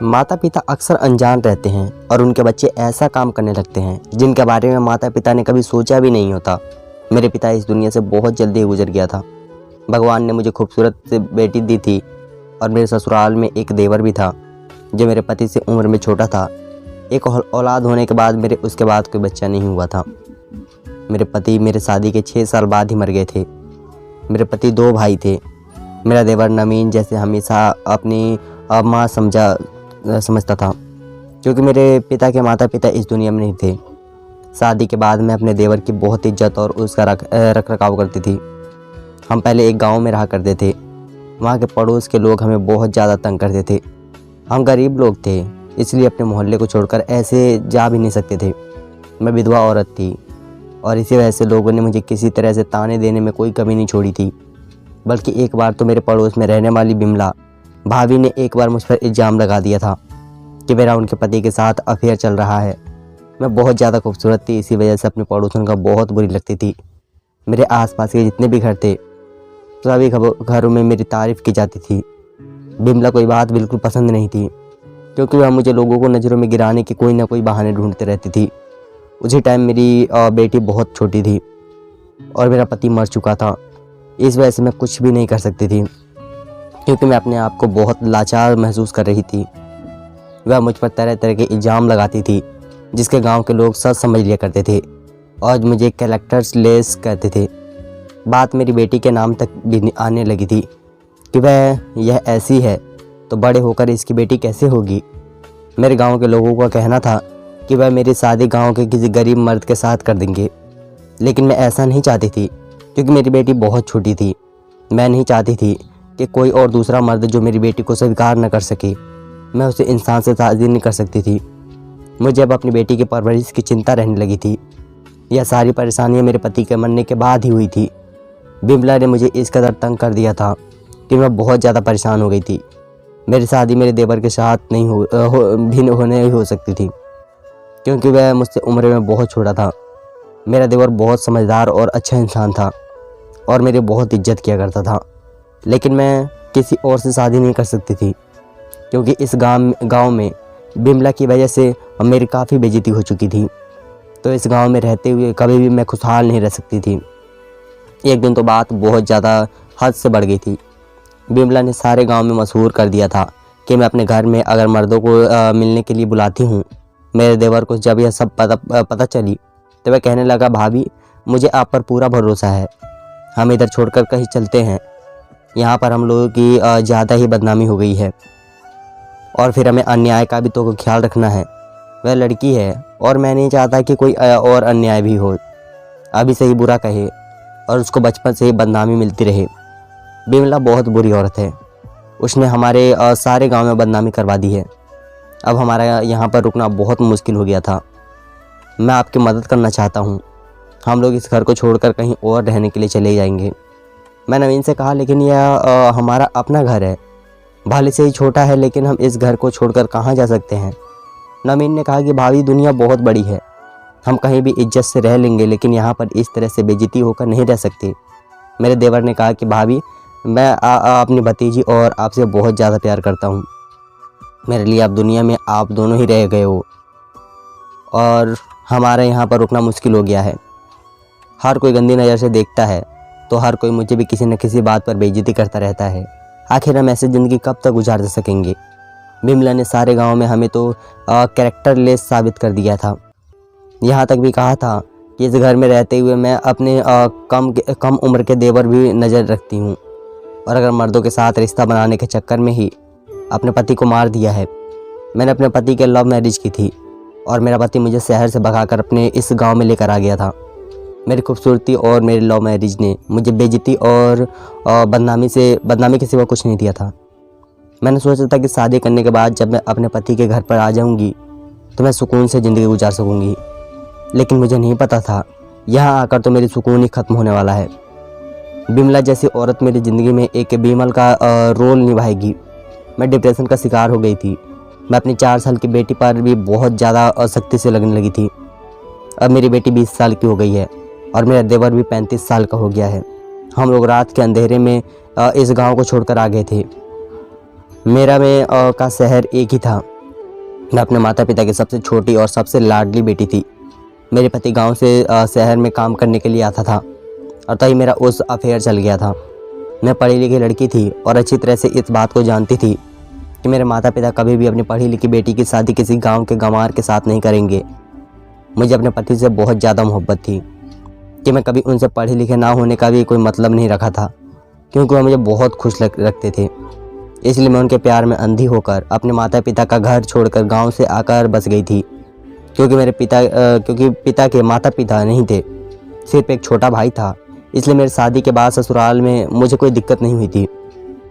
माता पिता अक्सर अनजान रहते हैं और उनके बच्चे ऐसा काम करने लगते हैं जिनके बारे में माता पिता ने कभी सोचा भी नहीं होता। मेरे पिता इस दुनिया से बहुत जल्दी गुजर गया था। भगवान ने मुझे खूबसूरत से बेटी दी थी और मेरे ससुराल में एक देवर भी था जो मेरे पति से उम्र में छोटा था। एक औलाद होने के बाद उसके बाद कोई बच्चा नहीं हुआ था। मेरे पति मेरे शादी के 6 साल बाद ही मर गए थे। मेरे पति 2 भाई थे। मेरा देवर नवीन जैसे हमेशा अपनी माँ समझता था, क्योंकि मेरे पिता के माता पिता इस दुनिया में नहीं थे। शादी के बाद मैं अपने देवर की बहुत इज्जत और उसका रख रखाव करती थी। हम पहले एक गांव में रहा करते थे। वहाँ के पड़ोस के लोग हमें बहुत ज़्यादा तंग करते थे। हम गरीब लोग थे, इसलिए अपने मोहल्ले को छोड़कर ऐसे जा भी नहीं सकते थे। मैं विधवा औरत थी और इसी वजह से लोगों ने मुझे किसी तरह से ताने देने में कोई कमी नहीं छोड़ी थी। बल्कि एक बार तो मेरे पड़ोस में रहने वाली बिमला भाभी ने एक बार मुझ पर इल्ज़ाम लगा दिया था कि मेरा उनके पति के साथ अफेयर चल रहा है। मैं बहुत ज़्यादा खूबसूरत थी, इसी वजह से अपने पड़ोसन का बहुत बुरी लगती थी। मेरे आसपास के जितने भी घर थे सभी घरों में मेरी तारीफ़ की जाती थी। बिमला कोई बात बिल्कुल पसंद नहीं थी, क्योंकि वह मुझे लोगों को नज़रों में गिराने के कोई ना कोई बहाने ढूंढते रहती थी। उसी टाइम मेरी बेटी बहुत छोटी थी और मेरा पति मर चुका था। इस वजह से मैं कुछ भी नहीं कर सकती थी, क्योंकि मैं अपने आप को बहुत लाचार महसूस कर रही थी। वह मुझ पर तरह तरह के इल्ज़ाम लगाती थी, जिसके गांव के लोग सच समझ लिया करते थे और मुझे कैरेक्टर्स लेस कहते थे। बात मेरी बेटी के नाम तक भी आने लगी थी कि वह यह ऐसी है तो बड़े होकर इसकी बेटी कैसे होगी। मेरे गांव के लोगों का कहना था कि वह मेरी शादी गांव के किसी गरीब मर्द के साथ कर देंगे, लेकिन मैं ऐसा नहीं चाहती थी, क्योंकि मेरी बेटी बहुत छोटी थी। मैं नहीं चाहती थी कि कोई और दूसरा मर्द जो मेरी बेटी को स्वीकार न कर सके, मैं उसे इंसान से शादी नहीं कर सकती थी। मुझे अब अपनी बेटी की परवरिश की चिंता रहने लगी थी। यह सारी परेशानियां मेरे पति के मरने के बाद ही हुई थी। बिमला ने मुझे इस कदर तंग कर दिया था कि मैं बहुत ज़्यादा परेशान हो गई थी। मेरी शादी मेरे देवर के साथ नहीं हो सकती थी, क्योंकि वह मुझसे उम्र में बहुत छोटा था। मेरा देवर बहुत समझदार और अच्छा इंसान था और मेरी बहुत इज्जत किया करता था, लेकिन मैं किसी और से शादी नहीं कर सकती थी, क्योंकि इस गांव में बिमला की वजह से मेरी काफ़ी बेइज्जती हो चुकी थी। तो इस गांव में रहते हुए कभी भी मैं खुशहाल नहीं रह सकती थी। एक दिन तो बात बहुत ज़्यादा हद से बढ़ गई थी। बिमला ने सारे गांव में मशहूर कर दिया था कि मैं अपने घर में अगर मर्दों को मिलने के लिए बुलाती हूँ। मेरे देवर को जब यह सब पता चली तो वह कहने लगा, भाभी मुझे आप पर पूरा भरोसा है, हम इधर छोड़कर कहीं चलते हैं। यहाँ पर हम लोगों की ज़्यादा ही बदनामी हो गई है और फिर हमें अन्याय का भी तो ख्याल रखना है। वह लड़की है और मैं नहीं चाहता कि कोई और अन्याय भी हो, अभी से ही बुरा कहे और उसको बचपन से ही बदनामी मिलती रहे। बिमला बहुत बुरी औरत है, उसने हमारे सारे गांव में बदनामी करवा दी है। अब हमारा यहाँ पर रुकना बहुत मुश्किल हो गया था। मैं आपकी मदद करना चाहता हूँ, हम लोग इस घर को छोड़कर कहीं और रहने के लिए चले जाएंगे। मैं नवीन से कहा, लेकिन यह हमारा अपना घर है, भले से ही छोटा है, लेकिन हम इस घर को छोड़कर कहाँ जा सकते हैं। नवीन ने कहा कि भाभी दुनिया बहुत बड़ी है, हम कहीं भी इज्जत से रह लेंगे, लेकिन यहाँ पर इस तरह से बेइज्जती होकर नहीं रह सकते। मेरे देवर ने कहा कि भाभी मैं अपनी भतीजी और आपसे बहुत ज़्यादा प्यार करता हूँ। मेरे लिए अब दुनिया में आप दोनों ही रह गए हो और हमारा यहाँ पर रुकना मुश्किल हो गया है। हर कोई गंदी नज़र से देखता है, तो हर कोई मुझे भी किसी न किसी बात पर बेइज्जती करता रहता है। आखिर हम ऐसे ज़िंदगी कब तक गुजार सकेंगे। बिमला ने सारे गांव में हमें तो कैरेक्टर लेस साबित कर दिया था। यहाँ तक भी कहा था कि इस घर में रहते हुए मैं अपने कम उम्र के देवर भी नज़र रखती हूँ और अगर मर्दों के साथ रिश्ता बनाने के चक्कर में ही अपने पति को मार दिया है। मैंने अपने पति के लव मैरिज की थी और मेरा पति मुझे शहर से भगाकर अपने इस गांव में लेकर आ गया था। मेरी खूबसूरती और मेरे लव मैरिज ने मुझे बेइज्जती और बदनामी के सिवा कुछ नहीं दिया था। मैंने सोचा था कि शादी करने के बाद जब मैं अपने पति के घर पर आ जाऊंगी तो मैं सुकून से ज़िंदगी गुजार सकूंगी, लेकिन मुझे नहीं पता था यहाँ आकर तो मेरी सुकून ही ख़त्म होने वाला है। बिमला जैसी औरत मेरी ज़िंदगी में एक बीमल का रोल निभाएगी। मैं डिप्रेशन का शिकार हो गई थी। मैं अपनी 4 साल की बेटी पर भी बहुत ज़्यादा असक्ति से लगने लगी थी। अब मेरी बेटी 20 साल की हो गई है और मेरा देवर भी 35 साल का हो गया है। हम लोग रात के अंधेरे में इस गांव को छोड़कर आ गए थे। मेरा में का शहर एक ही था, मैं अपने माता पिता की सबसे छोटी और सबसे लाडली बेटी थी। मेरे पति गांव से शहर में काम करने के लिए आता था और तभी मेरा उस अफेयर चल गया था। मैं पढ़ी लिखी लड़की थी और अच्छी तरह से इस बात को जानती थी कि मेरे माता पिता कभी भी अपनी पढ़ी लिखी बेटी की शादी किसी गांव के गंवार के साथ नहीं करेंगे। मुझे अपने पति से बहुत ज़्यादा मोहब्बत थी कि मैं कभी उनसे पढ़े लिखे ना होने का भी कोई मतलब नहीं रखा था, क्योंकि वह मुझे बहुत खुश रखते थे। इसलिए मैं उनके प्यार में अंधी होकर अपने माता पिता का घर छोड़कर गांव से आकर बस गई थी। क्योंकि पिता के माता पिता नहीं थे, सिर्फ एक छोटा भाई था। इसलिए मेरी शादी के बाद ससुराल में मुझे कोई दिक्कत नहीं हुई थी।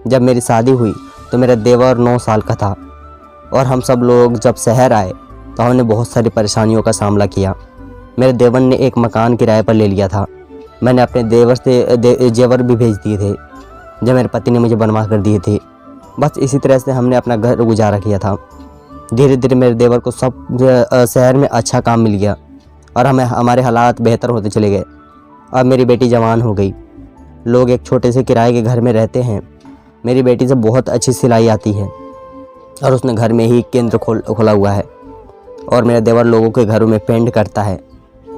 जब मेरी शादी हुई तो मेरा देवर 9 साल का था और हम सब लोग जब शहर आए तो हमने बहुत सारी परेशानियों का सामना किया। मेरे देवर ने एक मकान किराए पर ले लिया था। मैंने अपने देवर से जेवर भी भेज दिए थे जो मेरे पति ने मुझे बनवा कर दिए थे। बस इसी तरह से हमने अपना घर गुजारा किया था। धीरे धीरे मेरे देवर को सब शहर में अच्छा काम मिल गया और हमारे हालात बेहतर होते चले गए। अब मेरी बेटी जवान हो गई। लोग एक छोटे से किराए के घर में रहते हैं। मेरी बेटी से बहुत अच्छी सिलाई आती है और उसने घर में ही केंद्र खोला हुआ है और मेरा देवर लोगों के घरों में पेंट करता है।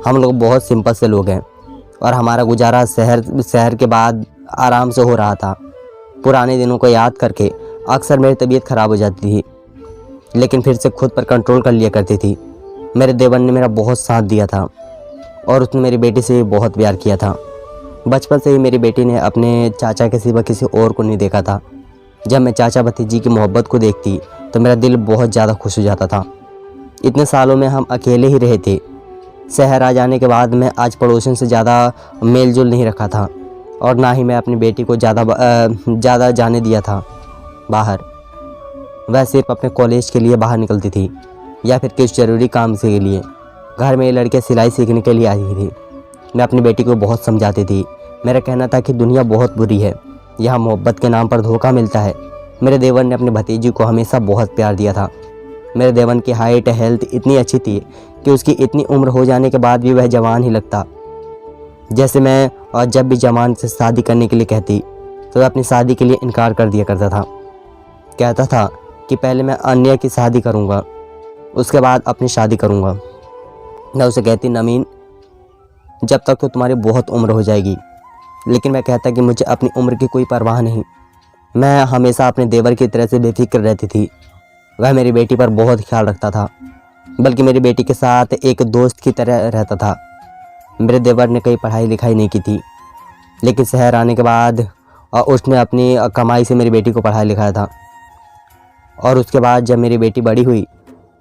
हम लोग बहुत सिंपल से लोग हैं और हमारा गुजारा शहर के बाद आराम से हो रहा था। पुराने दिनों को याद करके अक्सर मेरी तबीयत ख़राब हो जाती थी, लेकिन फिर से खुद पर कंट्रोल कर लिया करती थी। मेरे देवर ने मेरा बहुत साथ दिया था और उसने मेरी बेटी से बहुत प्यार किया था। बचपन से ही मेरी बेटी ने अपने चाचा के सिवा किसी और को नहीं देखा था। जब मैं चाचा भतीजी की मोहब्बत को देखती तो मेरा दिल बहुत ज़्यादा खुश हो जाता था। इतने सालों में हम अकेले ही रहे थे। शहर आ जाने के बाद मैं आज पड़ोसियों से ज़्यादा मेल जोल नहीं रखा था और ना ही मैं अपनी बेटी को ज़्यादा जाने दिया था बाहर। वह सिर्फ अपने कॉलेज के लिए बाहर निकलती थी या फिर किसी ज़रूरी काम के लिए। घर में ये लड़कियाँ सिलाई सीखने के लिए आई थी। मैं अपनी बेटी को बहुत समझाती थी। मेरा कहना था कि दुनिया बहुत बुरी है, यहाँ मोहब्बत के नाम पर धोखा मिलता है। मेरे देवर ने अपनी भतीजी को हमेशा बहुत प्यार दिया था। मेरे देवर की हाइट हेल्थ इतनी अच्छी थी कि उसकी इतनी उम्र हो जाने के बाद भी वह जवान ही लगता। जैसे मैं और जब भी जवान से शादी करने के लिए कहती तो वह अपनी शादी के लिए इनकार कर दिया करता था। कहता था कि पहले मैं अन्य की शादी करूँगा, उसके बाद अपनी शादी करूँगा। मैं उसे कहती, नमीन जब तक तो तुम्हारी बहुत उम्र हो जाएगी। लेकिन मैं कहता कि मुझे अपनी उम्र की कोई परवाह नहीं। मैं हमेशा अपने देवर की तरह से बेफिक्र रहती थी। वह मेरी बेटी पर बहुत ख्याल रखता था, बल्कि मेरी बेटी के साथ एक दोस्त की तरह रहता था। मेरे देवर ने कहीं पढ़ाई लिखाई नहीं की थी, लेकिन शहर आने के बाद उसने अपनी कमाई से मेरी बेटी को पढ़ाया लिखाया था। और उसके बाद जब मेरी बेटी बड़ी हुई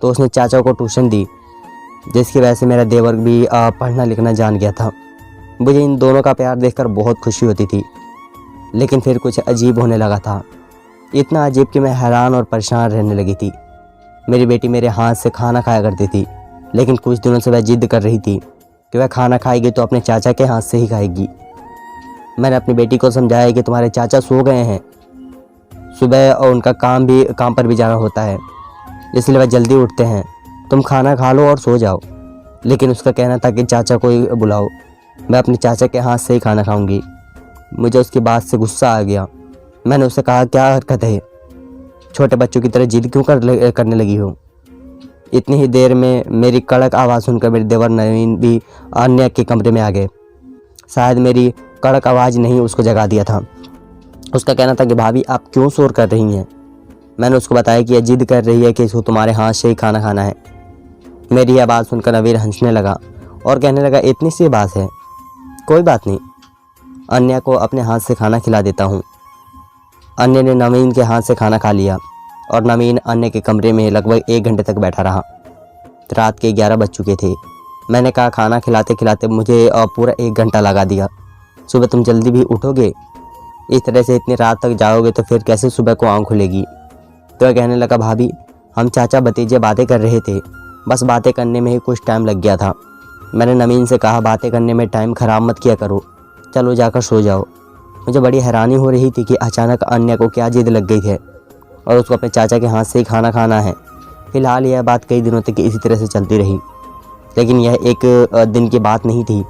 तो उसने चाचा को ट्यूशन दी, जिसकी वजह से मेरा देवर भी पढ़ना लिखना जान गया था। मुझे इन दोनों का प्यार देखकर बहुत खुशी होती थी, लेकिन फिर कुछ अजीब होने लगा था। इतना अजीब कि मैं हैरान और परेशान रहने लगी थी। मेरी बेटी मेरे हाथ से खाना खाया करती थी, लेकिन कुछ दिनों से वह जिद कर रही थी कि वह खाना खाएगी तो अपने चाचा के हाथ से ही खाएगी। मैंने अपनी बेटी को समझाया कि तुम्हारे चाचा सो गए हैं, सुबह और उनका काम पर भी जाना होता है, इसलिए वह जल्दी उठते हैं, तुम खाना खा लो और सो जाओ। लेकिन उसका कहना था कि चाचा को ही बुलाओ, मैं अपने चाचा के हाथ से ही खाना खाऊंगी। मुझे उसकी बात से गुस्सा आ गया। मैंने उससे कहा, क्या हरकत है, छोटे बच्चों की तरह जिद क्यों करने लगी हो। इतनी ही देर में मेरी कड़क आवाज़ सुनकर मेरे देवर नवीन भी अन्य के कमरे में आ गए। शायद मेरी कड़क आवाज़ नहीं उसको जगा दिया था। उसका कहना था कि भाभी आप क्यों शोर कर रही हैं। मैंने उसको बताया कि यह जिद कर रही है कि इसको तुम्हारे हाथ से ही खाना खाना है। मेरी यह बात सुनकर नवीन हंसने लगा और कहने लगा, इतनी सी बात है, कोई बात नहीं, अन्य को अपने हाथ से खाना खिला देता हूँ। अन्य ने नवीन के हाथ से खाना खा लिया और नवीन अन्य के कमरे में लगभग 1 घंटे तक बैठा रहा। रात के 11 बज चुके थे। मैंने कहा, खाना खिलाते खिलाते मुझे पूरा 1 घंटा लगा दिया, सुबह तुम जल्दी भी उठोगे, इस तरह से इतनी रात तक जाओगे तो फिर कैसे सुबह को आँख खुलेगी। तो वह कहने लगा, भाभी हम चाचा भतीजे बातें कर रहे थे, बस बातें करने में ही कुछ टाइम लग गया था। मैंने नवीन से कहा, बातें करने में टाइम ख़राब मत किया करो, चलो जाकर सो जाओ। मुझे बड़ी हैरानी हो रही थी कि अचानक अन्य को क्या जिद लग गई है और उसको अपने चाचा के हाथ से ही खाना खाना है। फिलहाल यह बात कई दिनों तक इसी तरह से चलती रही, लेकिन यह एक दिन की बात नहीं थी।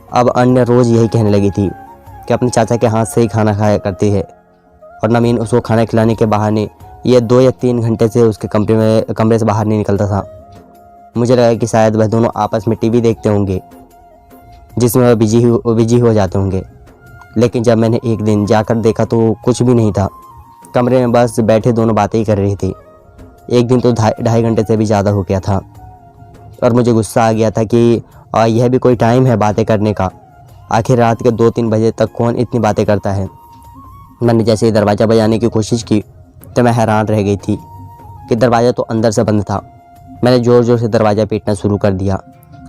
अब अन्य रोज़ यही कहने लगी थी कि अपने चाचा के हाथ से ही खाना खाया करती है और नवीन उसको खाना खिलाने के बहाने यह 2 या 3 घंटे से उसके कमरे से बाहर नहीं निकलता था। मुझे लगा कि शायद वह दोनों आपस में टीवी देखते होंगे, जिसमें वह बिजी हो जाते होंगे। लेकिन जब मैंने एक दिन जाकर देखा तो कुछ भी नहीं था। कमरे में बस बैठे दोनों बातें ही कर रही थी। एक दिन तो 2.5 घंटे से भी ज़्यादा हो गया था और मुझे गुस्सा आ गया था कि यह भी कोई टाइम है बातें करने का। आखिर रात के 2-3 बजे तक कौन इतनी बातें करता है। मैंने जैसे ही दरवाज़ा बजाने की कोशिश की तो मैं हैरान रह गई थी कि दरवाज़ा तो अंदर से बंद था। मैंने ज़ोर ज़ोर से दरवाज़ा पीटना शुरू कर दिया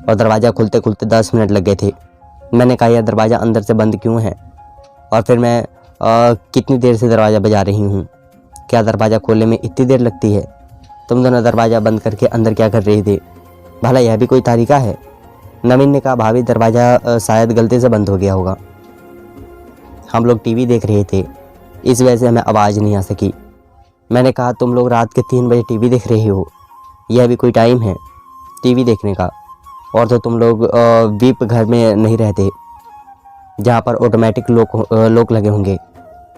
और दरवाज़ा खुलते खुलते 10 मिनट लग गए थे। मैंने कहा, यह दरवाज़ा अंदर से बंद क्यों है? और फिर मैं कितनी देर से दरवाज़ा बजा रही हूँ? क्या दरवाज़ा खोलने में इतनी देर लगती है? तुम दोनों दरवाज़ा बंद करके अंदर क्या कर रही थी? भला यह भी कोई तरीका है? नवीन ने कहा, भाभी दरवाज़ा शायद गलती से बंद हो गया होगा। हम लोग टीवी देख रहे थे, इस वजह से हमें आवाज़ नहीं आ सकी। मैंने कहा, तुम लोग रात के 3 बजे टीवी देख रहे हो? यह भी कोई टाइम है टीवी देखने का? और तो तुम लोग वीप घर में नहीं रहते जहाँ पर ऑटोमेटिक लॉक लगे होंगे।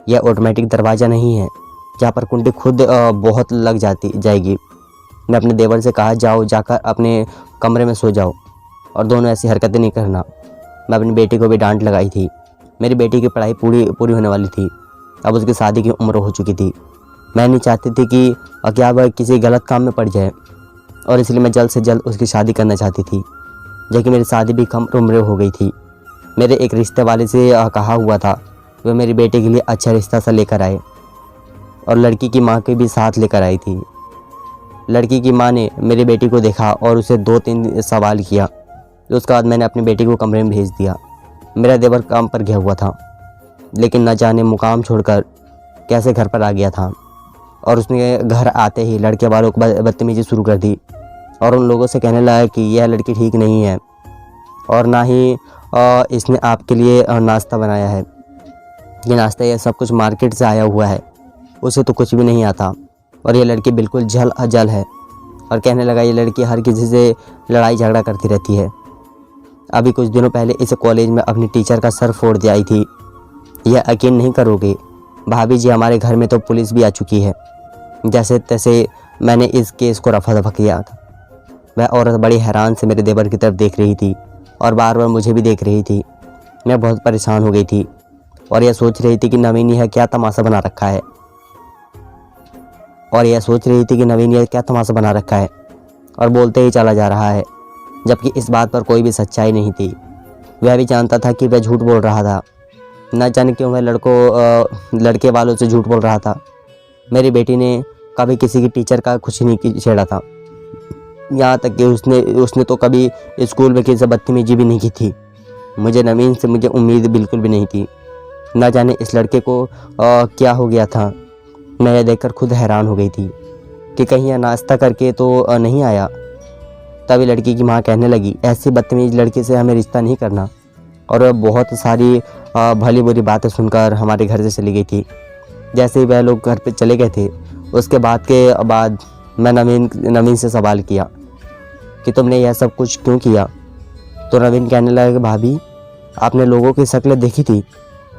यह ऑटोमेटिक दरवाज़ा नहीं है जहाँ पर कुंडी खुद बहुत लग जाएगी। मैं अपने देवर से कहा, जाओ जाकर अपने कमरे में सो जाओ और दोनों ऐसी हरकतें नहीं करना। मैं अपनी बेटी को भी डांट लगाई थी। मेरी बेटी की पढ़ाई पूरी होने वाली थी। अब उसकी शादी की उम्र हो चुकी थी। मैं नहीं चाहती थी कि क्या वह किसी गलत काम में पड़ जाए और इसलिए मैं जल्द से जल्द उसकी शादी करना चाहती थी, जबकि मेरी शादी भी कम उम्र हो गई थी। मेरे एक रिश्ते वाले से कहा हुआ था वह मेरी बेटी के लिए अच्छा रिश्ता सा लेकर आए और लड़की की माँ के भी साथ लेकर आई थी। लड़की की माँ ने मेरी बेटी को देखा और उसे 2-3 सवाल किया। उसके बाद मैंने अपनी बेटी को कमरे में भेज दिया। मेरा देवर काम पर गया हुआ था, लेकिन न जाने मुकाम छोड़कर कैसे घर पर आ गया था और उसने घर आते ही लड़के वालों को बदतमीजी शुरू कर दी और उन लोगों से कहने लगा कि यह लड़की ठीक नहीं है और ना ही इसने आपके लिए नाश्ता बनाया है। ये नाश्ता यह सब कुछ मार्केट से आया हुआ है, उसे तो कुछ भी नहीं आता और ये लड़की बिल्कुल जल है। और कहने लगा, ये लड़की हर किसी से लड़ाई झगड़ा करती रहती है। अभी कुछ दिनों पहले इस कॉलेज में अपनी टीचर का सर फोड़ दिया आई थी। यह यकीन नहीं करोगे भाभी जी, हमारे घर में तो पुलिस भी आ चुकी है। जैसे तैसे मैंने इस केस को रफा दफा किया था। वह औरत बड़ी हैरान से मेरे देवर की तरफ देख रही थी और बार बार मुझे भी देख रही थी। मैं बहुत परेशान हो गई थी और यह सोच रही थी कि नवीन यह क्या तमाशा बना रखा है और बोलते ही चला जा रहा है, जबकि इस बात पर कोई भी सच्चाई नहीं थी। वह भी जानता था कि वह झूठ बोल रहा था। न जाने क्यों वह लड़के वालों से झूठ बोल रहा था। मेरी बेटी ने कभी किसी की टीचर का कुछ नहीं छेड़ा था, यहाँ तक कि उसने तो कभी स्कूल में किसी से बदतमीजी भी नहीं की थी। नवीन से मुझे उम्मीद बिल्कुल भी नहीं थी। न जाने इस लड़के को क्या हो गया था। मैं यह देखकर खुद हैरान हो गई थी कि कहीं यह नाश्ता करके तो नहीं आया। तभी लड़की की माँ कहने लगी, ऐसी बदतमीज लड़की से हमें रिश्ता नहीं करना। और वह बहुत सारी भली बुरी बातें सुनकर हमारे घर से चली गई थी। जैसे ही वह लोग घर पे चले गए थे, उसके बाद मैं नवीन से सवाल किया कि तुमने यह सब कुछ क्यों किया? तो नवीन कहने लगा कि भाभी, आपने लोगों की शक्लें देखी थी,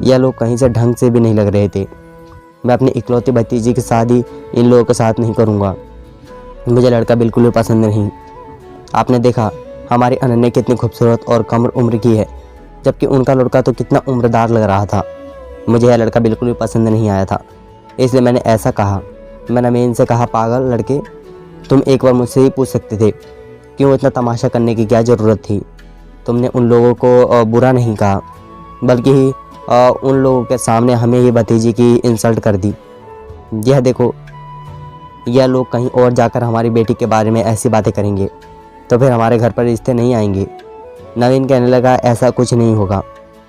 यह लोग कहीं से ढंग से भी नहीं लग रहे थे। मैं अपनी इकलौती भतीजी की शादी इन लोगों के साथ नहीं करूँगा। मुझे लड़का बिल्कुल भी पसंद नहीं। आपने देखा हमारी अनन्या कितनी खूबसूरत और कम उम्र की है, जबकि उनका लड़का तो कितना उम्रदार लग रहा था। मुझे यह लड़का बिल्कुल भी पसंद नहीं आया था, इसलिए मैंने ऐसा कहा। मैंने नवीन से कहा, पागल लड़के, तुम एक बार मुझसे ही पूछ सकते थे, क्यों इतना तमाशा करने की क्या ज़रूरत थी? तुमने उन लोगों को बुरा नहीं कहा, बल्कि उन लोगों के सामने हमें ये भतीजी की इंसल्ट कर दी। यह देखो, यह लोग कहीं और जाकर हमारी बेटी के बारे में ऐसी बातें करेंगे तो फिर हमारे घर पर रिश्ते नहीं आएंगे। नवीन कहने लगा, ऐसा कुछ नहीं होगा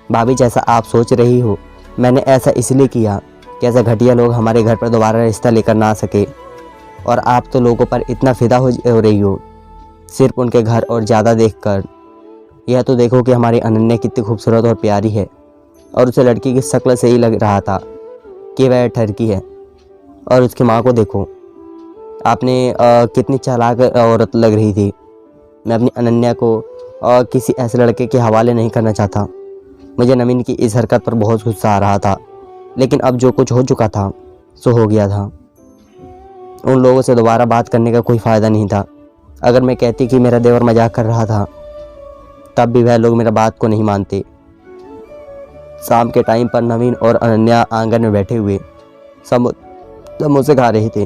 भाभी, जैसा आप सोच रही हो। मैंने ऐसा इसलिए किया कि ऐसे घटिया लोग हमारे घर पर दोबारा रिश्ता लेकर ना आ सके। और आप तो लोगों पर इतना फिदा हो रही हो सिर्फ उनके घर और ज़्यादा देखकर। यह तो देखो कि हमारी अनन्या कितनी खूबसूरत और प्यारी है, और उसे लड़की की शक्ल से ही लग रहा था कि वह ठरकी है। और उसकी माँ को देखो, आपने कितनी चालाक औरत लग रही थी। मैं अपनी अनन्या को किसी ऐसे लड़के के हवाले नहीं करना चाहता। मुझे नवीन की इस हरकत पर बहुत गुस्सा आ रहा था, लेकिन अब जो कुछ हो चुका था सो हो गया था। उन लोगों से दोबारा बात करने का कोई फ़ायदा नहीं था। अगर मैं कहती कि मेरा देवर मजाक कर रहा था, तब भी वह लोग मेरा बात को नहीं मानते। शाम के टाइम पर नवीन और अनन्या आंगन में बैठे हुए समोसे खा रहे थे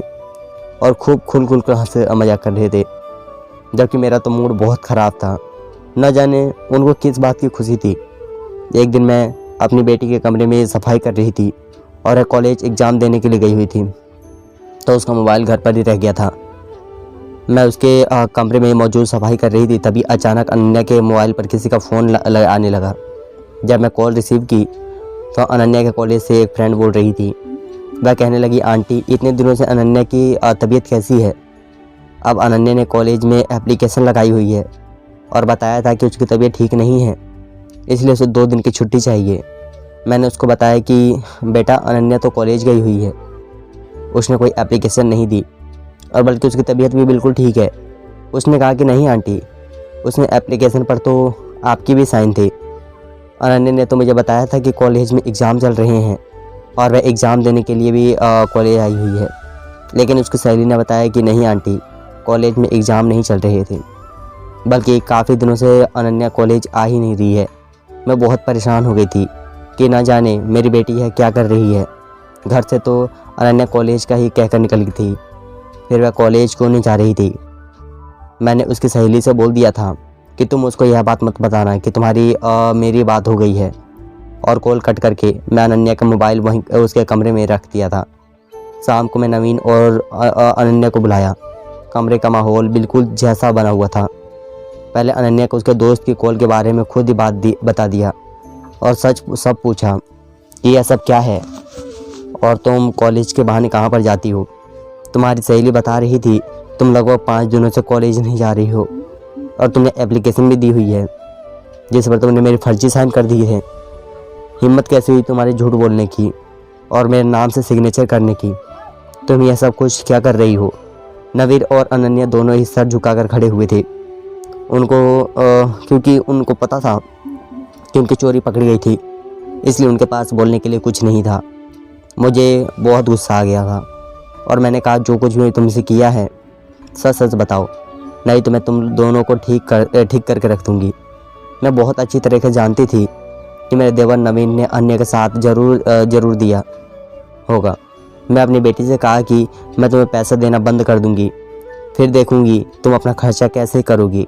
और खूब खुल खुल कर हंसे मजाक कर रहे थे, जबकि मेरा तो मूड बहुत ख़राब था। न जाने उनको किस बात की खुशी थी। एक दिन मैं अपनी बेटी के कमरे में सफाई कर रही थी और वह कॉलेज एग्ज़ाम देने के लिए गई हुई थी, तो उसका मोबाइल घर पर ही रह गया था। मैं उसके कमरे में मौजूद सफाई कर रही थी, तभी अचानक अनन्या के मोबाइल पर किसी का फ़ोन आने लगा। जब मैं कॉल रिसीव की तो अनन्या के कॉलेज से एक फ्रेंड बोल रही थी। वह कहने लगी, आंटी इतने दिनों से अनन्या की तबीयत कैसी है? अब अनन्या ने कॉलेज में एप्लीकेशन लगाई हुई है और बताया था कि उसकी तबीयत ठीक नहीं है, इसलिए उसे 2 दिन की छुट्टी चाहिए। मैंने उसको बताया कि बेटा अनन्या तो कॉलेज गई हुई है, उसने कोई एप्लीकेशन नहीं दी और बल्कि उसकी तबीयत भी बिल्कुल ठीक है। उसने कहा कि नहीं आंटी, उसने एप्लीकेशन पर तो आपकी भी साइन थे। अनन्या ने तो मुझे बताया था कि कॉलेज में एग्ज़ाम चल रहे हैं और वह एग्ज़ाम देने के लिए भी कॉलेज आई हुई है, लेकिन उसकी सहेली ने बताया कि नहीं आंटी, कॉलेज में एग्ज़ाम नहीं चल रहे थे, बल्कि काफ़ी दिनों से अनन्या कॉलेज आ ही नहीं रही है। मैं बहुत परेशान हो गई थी कि ना जाने मेरी बेटी है क्या कर रही है। घर से तो अनन्या कॉलेज का ही कहकर निकल गई थी, फिर वह कॉलेज क्यों नहीं जा रही थी। मैंने उसकी सहेली से बोल दिया था कि तुम उसको यह बात मत बताना कि तुम्हारी मेरी बात हो गई है, और कॉल कट करके मैं अनन्या का मोबाइल वहीं उसके कमरे में रख दिया था। शाम को मैं नवीन और अनन्या को बुलाया। कमरे का माहौल बिल्कुल जैसा बना हुआ था। पहले अनन्या को उसके दोस्त की कॉल के बारे में खुद ही बता दिया और सब पूछा कि यह सब क्या है और तुम कॉलेज के बहाने कहाँ पर जाती हो। तुम्हारी सहेली बता रही थी तुम लगभग 5 दिनों से कॉलेज नहीं जा रही हो और तुमने एप्लीकेशन भी दी हुई है जिस पर तुमने मेरी फर्जी साइन कर दी है। हिम्मत कैसे हुई तुम्हारे झूठ बोलने की और मेरे नाम से सिग्नेचर करने की? तुम यह सब कुछ क्या कर रही हो? नवीन और अनन्या दोनों ही सर झुकाकर खड़े हुए थे। क्योंकि उनको पता था कि उनकी चोरी पकड़ी गई थी, इसलिए उनके पास बोलने के लिए कुछ नहीं था। मुझे बहुत गुस्सा आ गया था और मैंने कहा जो कुछ भी तुमसे किया है सच सच बताओ, नहीं तो मैं तुम दोनों को ठीक करके रख दूँगी। मैं बहुत अच्छी तरह से जानती थी कि मेरे देवर नवीन ने अन्य के साथ ज़रूर दिया होगा। मैं अपनी बेटी से कहा कि मैं तुम्हें पैसा देना बंद कर दूंगी, फिर देखूंगी तुम अपना खर्चा कैसे करोगी।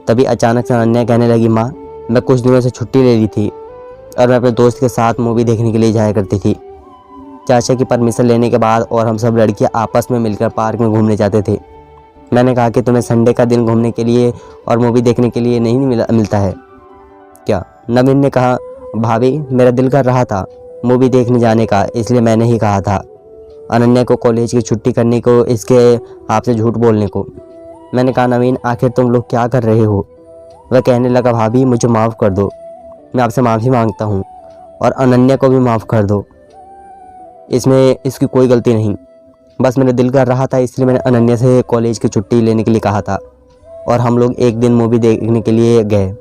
तभी अचानक से अनन्या कहने लगी, माँ मैं कुछ दिनों से छुट्टी ले ली थी और मैं अपने दोस्त के साथ मूवी देखने के लिए जाया करती थी। चाचा की परमिशन लेने के बाद और हम सब लड़कियां आपस में मिलकर पार्क में घूमने जाते थे। मैंने कहा कि तुम्हें संडे का दिन घूमने के लिए और मूवी देखने के लिए नहीं मिलता है क्या? नवीन ने कहा, भाभी मेरा दिल कर रहा था मूवी देखने जाने का, इसलिए मैंने ही कहा था अनन्या को कॉलेज की छुट्टी करने को, इसके आपसे झूठ बोलने को। मैंने कहा, नवीन आखिर तुम लोग क्या कर रहे हो? वह कहने लगा, भाभी मुझे माफ़ कर दो, मैं आपसे माफ़ी मांगता हूँ और अनन्या को भी माफ़ कर दो, इसमें इसकी कोई गलती नहीं, बस मेरा दिल कर रहा था इसलिए मैंने अनन्या से कॉलेज की छुट्टी लेने के लिए कहा था और हम लोग एक दिन मूवी देखने के लिए गए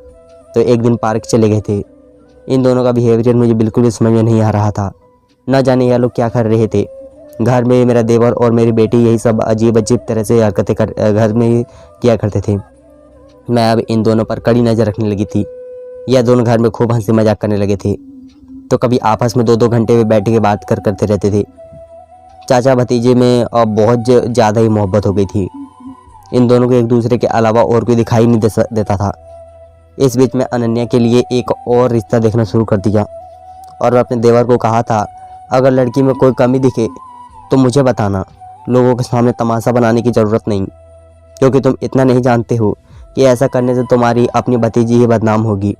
तो एक दिन पार्क चले गए थे। इन दोनों का बिहेवियर मुझे बिल्कुल भी समझ में नहीं आ रहा था। न जाने यह लोग क्या कर रहे थे। घर में मेरा देवर और मेरी बेटी यही सब अजीब तरह से हरकतें घर में ही किया करते थे। मैं अब इन दोनों पर कड़ी नज़र रखने लगी थी। यह दोनों घर में खूब हंसी मजाक करने लगे थे, तो कभी आपस में 2-2 घंटे में बैठ के बात करते रहते थे। चाचा भतीजे में अब बहुत ज़्यादा ही मोहब्बत हो गई थी। इन दोनों को एक दूसरे के अलावा और कोई दिखाई नहीं देता था। इस बीच में अनन्या के लिए एक और रिश्ता देखना शुरू कर दिया और मैं अपने देवर को कहा था, अगर लड़की में कोई कमी दिखे तो मुझे बताना, लोगों के सामने तमाशा बनाने की ज़रूरत नहीं, क्योंकि तुम इतना नहीं जानते हो कि ऐसा करने से तुम्हारी अपनी भतीजी ही बदनाम होगी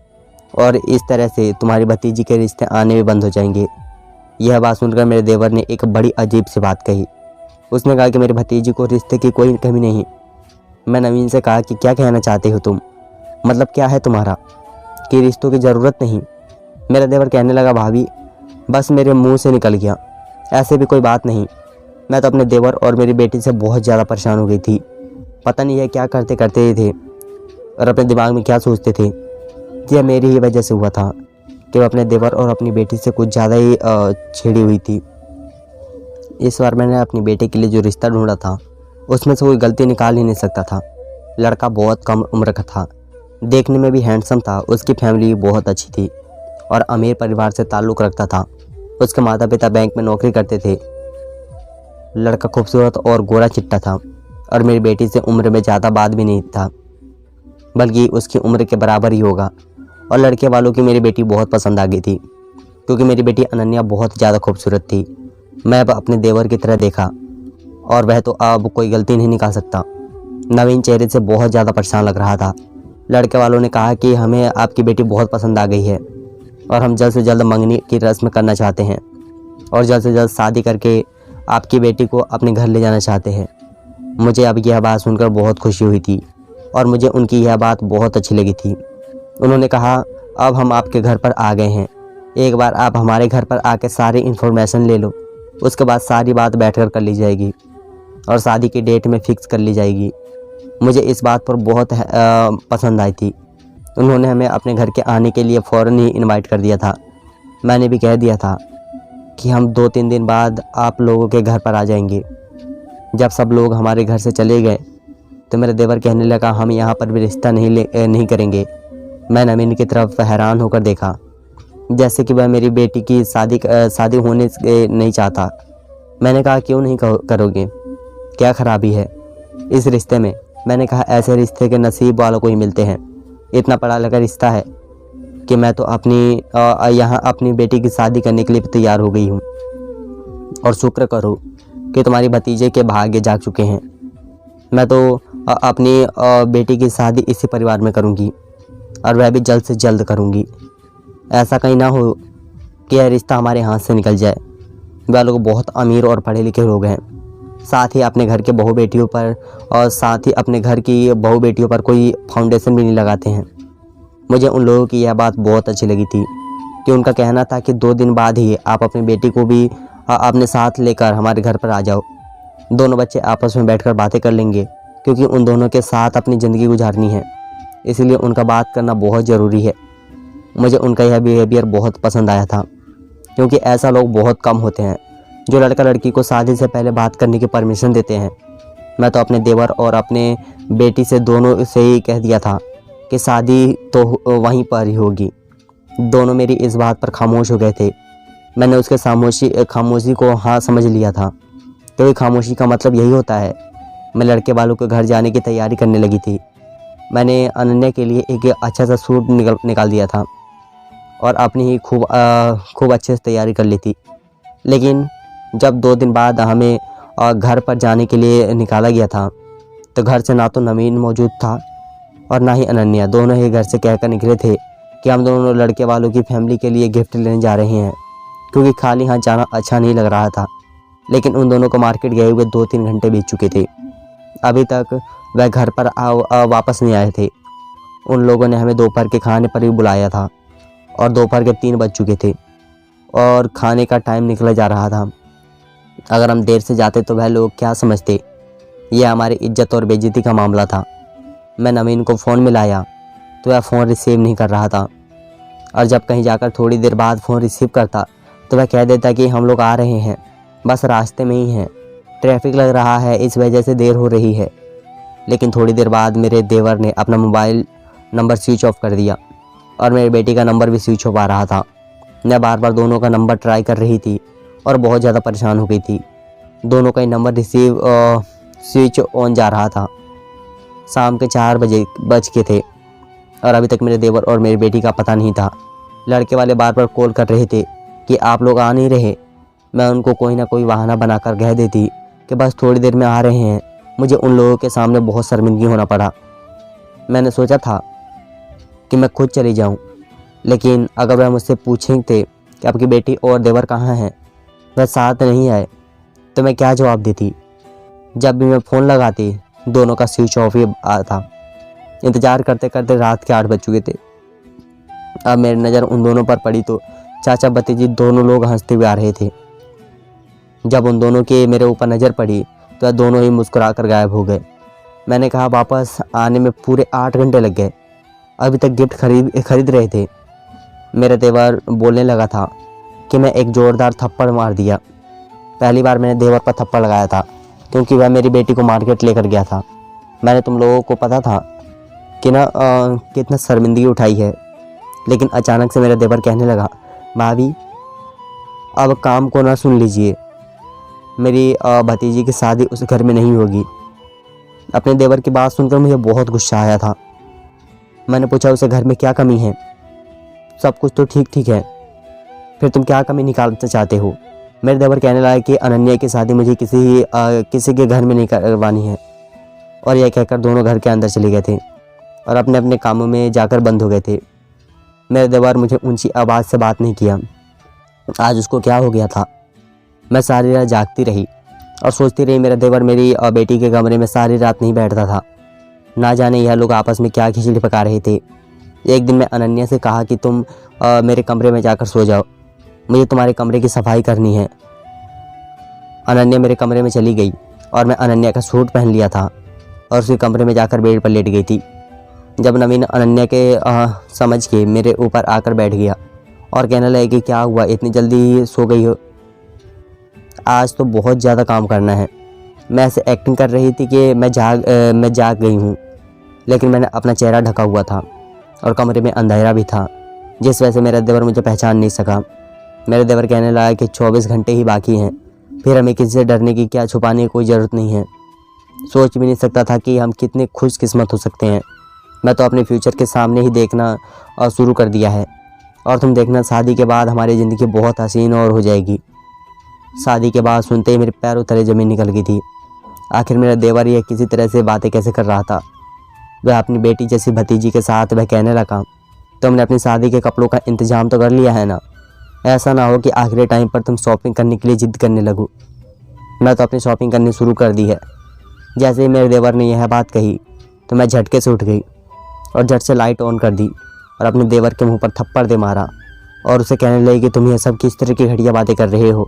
और इस तरह से तुम्हारी भतीजी के रिश्ते आने भी बंद हो जाएंगे। यह बात सुनकर मेरे देवर ने एक बड़ी अजीब सी बात कही। उसने कहा कि मेरी भतीजी को रिश्ते की कोई कमी नहीं। मैं नवीन से कहा कि क्या कहना चाहते हो तुम, मतलब क्या है तुम्हारा कि रिश्तों की ज़रूरत नहीं। मेरा देवर कहने लगा, भाभी बस मेरे मुंह से निकल गया, ऐसे भी कोई बात नहीं। मैं तो अपने देवर और मेरी बेटी से बहुत ज़्यादा परेशान हो गई थी। पता नहीं है क्या करते थे और अपने दिमाग में क्या सोचते थे। यह मेरी ही वजह से हुआ था कि मैं अपने देवर और अपनी बेटी से कुछ ज़्यादा ही छेड़ी हुई थी। इस बार मैंने अपनी बेटे के लिए जो रिश्ता ढूंढा था उसमें से कोई गलती निकाल ही नहीं सकता था। लड़का बहुत कम उम्र का था, देखने में भी हैंडसम था, उसकी फैमिली बहुत अच्छी थी और अमीर परिवार से ताल्लुक़ रखता था। उसके माता पिता बैंक में नौकरी करते थे। लड़का खूबसूरत और गोरा चिट्टा था और मेरी बेटी से उम्र में ज़्यादा बाद भी नहीं था, बल्कि उसकी उम्र के बराबर ही होगा। और लड़के वालों की मेरी बेटी बहुत पसंद आ गई थी, क्योंकि मेरी बेटी अनन्या बहुत ज़्यादा खूबसूरत थी। मैं अब अपने देवर की तरह देखा और वह तो अब कोई गलती नहीं निकाल सकता। नवीन चेहरे से बहुत ज़्यादा परेशान लग रहा था। लड़के वालों ने कहा कि हमें आपकी बेटी बहुत पसंद आ गई है और हम जल्द से जल्द मंगनी की रस्म करना चाहते हैं और जल्द से जल्द शादी करके आपकी बेटी को अपने घर ले जाना चाहते हैं। मुझे अब यह बात सुनकर बहुत खुशी हुई थी और मुझे उनकी यह बात बहुत अच्छी लगी थी। उन्होंने कहा, अब हम आपके घर पर आ गए हैं, एक बार आप हमारे घर पर आके सारी इन्फॉर्मेशन ले लो, उसके बाद सारी बात बैठकर कर ली जाएगी और शादी की डेट में फ़िक्स कर ली जाएगी। मुझे इस बात पर बहुत पसंद आई थी। उन्होंने हमें अपने घर के आने के लिए फ़ौरन ही इनवाइट कर दिया था। मैंने भी कह दिया था कि हम 2-3 दिन बाद आप लोगों के घर पर आ जाएंगे। जब सब लोग हमारे घर से चले गए तो मेरे देवर कहने लगा, हम यहाँ पर भी रिश्ता नहीं करेंगे। मैं नवीन की तरफ हैरान होकर देखा, जैसे कि वह मेरी बेटी की शादी होने नहीं चाहता। मैंने कहा, क्यों नहीं करोगे, क्या खराबी है इस रिश्ते में? मैंने कहा, ऐसे रिश्ते के नसीब वालों को ही मिलते हैं। इतना पढ़ा लिखा रिश्ता है कि मैं तो यहाँ अपनी बेटी की शादी करने के लिए तैयार हो गई हूँ और शुक्र करो कि तुम्हारी भतीजे के भाग्य जाग चुके हैं। मैं तो अपनी बेटी की शादी इसी परिवार में करूँगी और वह भी जल्द से जल्द करूँगी। ऐसा कहीं ना हो कि यह रिश्ता हमारे हाथ से निकल जाए। वह लोग बहुत अमीर और पढ़े लिखे लोग हैं, साथ ही अपने घर के बहू बेटियों पर और साथ ही अपने घर की बहू बेटियों पर कोई फाउंडेशन भी नहीं लगाते हैं। मुझे उन लोगों की यह बात बहुत अच्छी लगी थी कि उनका कहना था कि 2 दिन बाद ही आप अपनी बेटी को भी अपने साथ लेकर हमारे घर पर आ जाओ। दोनों बच्चे आपस में बैठकर बातें कर लेंगे, क्योंकि उन दोनों के साथ अपनी ज़िंदगी गुजारनी है, इसलिए उनका बात करना बहुत ज़रूरी है। मुझे उनका यह बिहेवियर बहुत पसंद आया था, क्योंकि ऐसा लोग बहुत कम होते हैं जो लड़का लड़की को शादी से पहले बात करने की परमिशन देते हैं। मैं तो अपने देवर और अपने बेटी से दोनों से ही कह दिया था कि शादी तो वहीं पर ही होगी। दोनों मेरी इस बात पर खामोश हो गए थे। मैंने उसके खामोशी को हाँ समझ लिया था, क्योंकि खामोशी का मतलब यही होता है। मैं लड़के वालों के घर जाने की तैयारी करने लगी थी। मैंने अनन्या के लिए एक अच्छा सा सूट निकाल दिया था और अपनी ही खूब अच्छे से तैयारी कर ली थी। लेकिन जब 2 दिन बाद हमें घर पर जाने के लिए निकाला गया था तो घर से ना तो नवीन मौजूद था और ना ही अनन्या। दोनों ही घर से कहकर निकले थे कि हम दोनों लड़के वालों की फैमिली के लिए गिफ्ट लेने जा रहे हैं, क्योंकि खाली हाथ जाना अच्छा नहीं लग रहा था। लेकिन उन दोनों को मार्केट गए हुए 2-3 घंटे बीत चुके थे। अभी तक वह घर पर वापस नहीं आए थे। उन लोगों ने हमें दोपहर के खाने पर भी बुलाया था और दोपहर के 3 बज चुके थे और खाने का टाइम निकला जा रहा था। अगर हम देर से जाते तो वह लोग क्या समझते, यह हमारी इज्जत और बेइज्जती का मामला था। मैं नवीन को फ़ोन मिलाया तो वह फ़ोन रिसीव नहीं कर रहा था और जब कहीं जाकर थोड़ी देर बाद फ़ोन रिसीव करता तो वह कह देता कि हम लोग आ रहे हैं, बस रास्ते में ही हैं, ट्रैफिक लग रहा है, इस वजह से देर हो रही है। लेकिन थोड़ी देर बाद मेरे देवर ने अपना मोबाइल नंबर स्विच ऑफ कर दिया और मेरी बेटी का नंबर भी स्विच ऑफ आ रहा था। मैं बार बार दोनों का नंबर ट्राई कर रही थी और बहुत ज़्यादा परेशान हो गई थी। दोनों का ही नंबर स्विच ऑन जा रहा था। शाम के 4 बज के थे और अभी तक मेरे देवर और मेरी बेटी का पता नहीं था। लड़के वाले बार बार कॉल कर रहे थे कि आप लोग आ नहीं रहे। मैं उनको कोई ना कोई बहाना बनाकर कह देती कि बस थोड़ी देर में आ रहे हैं। मुझे उन लोगों के सामने बहुत शर्मिंदगी होना पड़ा। मैंने सोचा था कि मैं खुद चली जाऊं, लेकिन अगर वह मुझसे पूछते कि आपकी बेटी और देवर कहाँ हैं, वह साथ नहीं आए, तो मैं क्या जवाब देती। जब भी मैं फ़ोन लगाती दोनों का स्विच ऑफ ही आता। इंतज़ार करते करते रात के 8 बज चुके थे। अब मेरी नज़र उन दोनों पर पड़ी तो चाचा भतीजी दोनों लोग हंसते हुए आ रहे थे। जब उन दोनों की मेरे ऊपर नज़र पड़ी तो वह दोनों ही मुस्कुरा कर गायब हो गए। मैंने कहा, वापस आने में पूरे 8 घंटे लग गए, अभी तक गिफ्ट खरीद रहे थे। मेरा देवर बोलने लगा था कि मैं एक ज़ोरदार थप्पड़ मार दिया। पहली बार मैंने देवर पर थप्पड़ लगाया था क्योंकि वह मेरी बेटी को मार्केट लेकर गया था। मैंने तुम लोगों को पता था कि ना कितना शर्मिंदगी उठाई है, लेकिन अचानक से मेरा देवर कहने लगा, भाभी अब काम को ना सुन लीजिए, मेरी भतीजी की शादी उस घर में नहीं होगी। अपने देवर की बात सुनकर मुझे बहुत गुस्सा आया था। मैंने पूछा उसे घर में क्या कमी है, सब कुछ तो ठीक ठीक है, फिर तुम क्या कमी निकालना चाहते हो। मेरे देवर कहने लगा कि अनन्या की शादी मुझे किसी के घर में नहीं करवानी है। और यह कहकर दोनों घर के अंदर चले गए थे और अपने अपने कामों में जाकर बंद हो गए थे। मेरे देवर मुझे ऊंची आवाज़ से बात नहीं किया। आज उसको क्या हो गया था। मैं सारी रात जागती रही और सोचती रही। मेरा देवर मेरी बेटी के कमरे में सारी रात नहीं बैठता था। ना जाने यह लोग आपस में क्या खिचड़ी पका रहे थे। एक दिन मैं अनन्या से कहा कि तुम मेरे कमरे में जाकर सो जाओ, मुझे तुम्हारे कमरे की सफाई करनी है। अनन्या मेरे कमरे में चली गई और मैं अनन्या का सूट पहन लिया था और उसके कमरे में जाकर बेड पर लेट गई थी। जब नवीन अनन्या के समझ के मेरे ऊपर आकर बैठ गया और कहने लगे कि क्या हुआ, इतनी जल्दी सो गई हो, आज तो बहुत ज़्यादा काम करना है। मैं ऐसे एक्टिंग कर रही थी कि मैं जाग गई हूँ, लेकिन मैंने अपना चेहरा ढका हुआ था और कमरे में अंधेरा भी था, जिस वजह से मेरा देवर मुझे पहचान नहीं सका। मेरे देवर कहने लगा कि 24 घंटे ही बाकी हैं, फिर हमें किसी से डरने की क्या, छुपाने की कोई ज़रूरत नहीं है। सोच भी नहीं सकता था कि हम कितने खुशकिस्मत हो सकते हैं। मैं तो अपने फ्यूचर के सामने ही देखना शुरू कर दिया है। और तुम देखना, शादी के बाद हमारी ज़िंदगी बहुत हसीन और हो जाएगी। शादी के बाद सुनते ही मेरे पैरों तले ज़मीन निकल गई थी। आखिर मेरा देवर ये किसी तरह से बातें कैसे कर रहा था। वह अपनी बेटी जैसी भतीजी के साथ वह कहने लगा, तुमने अपनी शादी के कपड़ों का इंतज़ाम तो कर लिया है ना, ऐसा ना हो कि आखिरी टाइम पर तुम शॉपिंग करने के लिए जिद करने लगो। मैं तो अपनी शॉपिंग करनी शुरू कर दी है। जैसे ही मेरे देवर ने यह बात कही तो मैं झटके से उठ गई और झट से लाइट ऑन कर दी और अपने देवर के मुंह पर थप्पड़ दे मारा और उसे कहने लगी कि तुम ये सब किस तरह की घटिया बातें कर रहे हो,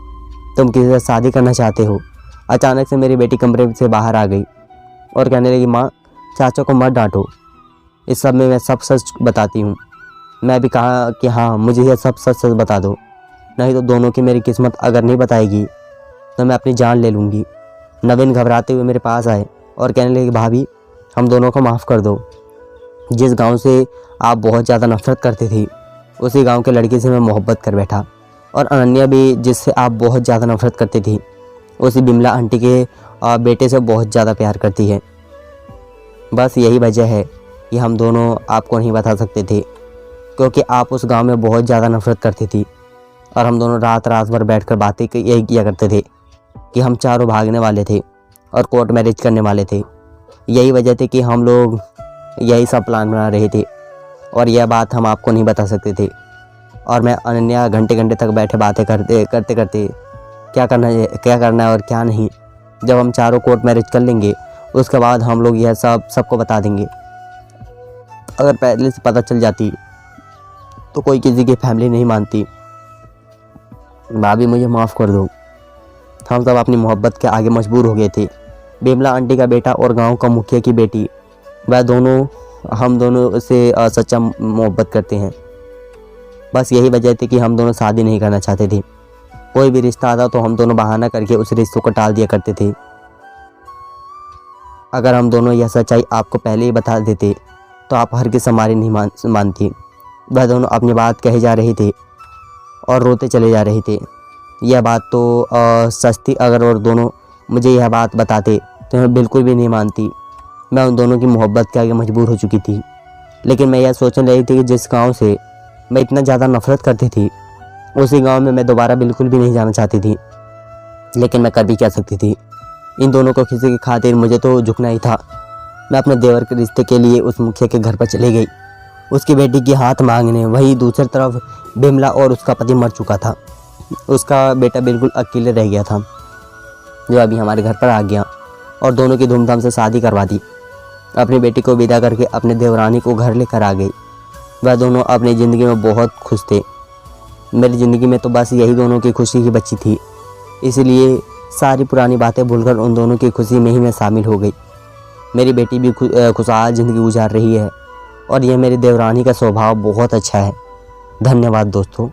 तुम किसी से शादी करना चाहते हो। अचानक से मेरी बेटी कमरे से बाहर आ गई और कहने लगी, माँ चाचा को मत डांटो, इस सब में मैं सब सच बताती हूँ। मैं भी कहा कि हाँ, मुझे यह सब सच सच बता दो, नहीं तो दोनों की मेरी किस्मत अगर नहीं बताएगी तो मैं अपनी जान ले लूँगी। नवीन घबराते हुए मेरे पास आए और कहने लगे, भाभी हम दोनों को माफ़ कर दो। जिस गांव से आप बहुत ज़्यादा नफरत करते थे, उसी गांव के लड़की से मैं मोहब्बत कर बैठा। और अनन्या भी, जिससे आप बहुत ज़्यादा नफरत करते थी, उसी बिमला आंटी के बेटे से बहुत ज़्यादा प्यार करती है। बस यही वजह है कि हम दोनों आपको नहीं बता सकते थे, क्योंकि आप उस गांव में बहुत ज़्यादा नफरत करती थी और हम दोनों रात भर बैठकर बातें यही किया करते थे कि हम चारों भागने वाले थे और कोर्ट मैरिज करने वाले थे। यही वजह थी कि हम लोग यही सब प्लान बना रहे थे और यह बात हम आपको नहीं बता सकते थे। और मैं अनन्या घंटे घंटे तक बैठे बातें करते क्या करना है और क्या नहीं। जब हम चारों कोर्ट मैरिज कर लेंगे उसके बाद हम लोग यह सबको बता देंगे। अगर पहले से पता चल जाती तो कोई किसी की फैमिली नहीं मानती। भाभी मुझे माफ़ कर दो। हम सब अपनी मोहब्बत के आगे मजबूर हो गए थे। बिमला आंटी का बेटा और गांव का मुखिया की बेटी, वह दोनों हम दोनों से सच्चा मोहब्बत करते हैं। बस यही वजह थी कि हम दोनों शादी नहीं करना चाहते थे। कोई भी रिश्ता आता तो हम दोनों बहाना करके उस रिश्तों को टाल दिया करते थे। अगर हम दोनों यह सच्चाई आपको पहले ही बता देते तो आप हर किस हमारी नहीं मानती। वह दोनों अपनी बात कहे जा रहे थे और रोते चले जा रहे थे। यह बात तो सच थी। अगर और दोनों मुझे यह बात बताते तो मैं बिल्कुल भी नहीं मानती। मैं उन दोनों की मोहब्बत के आगे मजबूर हो चुकी थी। लेकिन मैं यह सोचने लगी थी कि जिस गांव से मैं इतना ज़्यादा नफरत करती थी, उसी गांव में मैं दोबारा बिल्कुल भी नहीं जाना चाहती थी। लेकिन मैं कर भी क्या सकती थी। इन दोनों को किसी की खातिर मुझे तो झुकना ही था। मैं अपने देवर के रिश्ते के लिए उस मुखिया के घर पर चली गई, उसकी बेटी की हाथ मांगने। वहीं दूसरी तरफ बिमला और उसका पति मर चुका था। उसका बेटा बिल्कुल अकेले रह गया था, जो अभी हमारे घर पर आ गया और दोनों की धूमधाम से शादी करवा दी। अपनी बेटी को विदा करके अपने देवरानी को घर लेकर आ गई। वह दोनों अपनी ज़िंदगी में बहुत खुश थे। मेरी ज़िंदगी में तो बस यही दोनों की खुशी ही बची थी। इसलिए सारी पुरानी बातें भूलकर उन दोनों की खुशी में ही मैं शामिल हो गई। मेरी बेटी भी खुशहाल ज़िंदगी गुजार रही है और यह मेरी देवरानी का स्वभाव बहुत अच्छा है। धन्यवाद दोस्तों।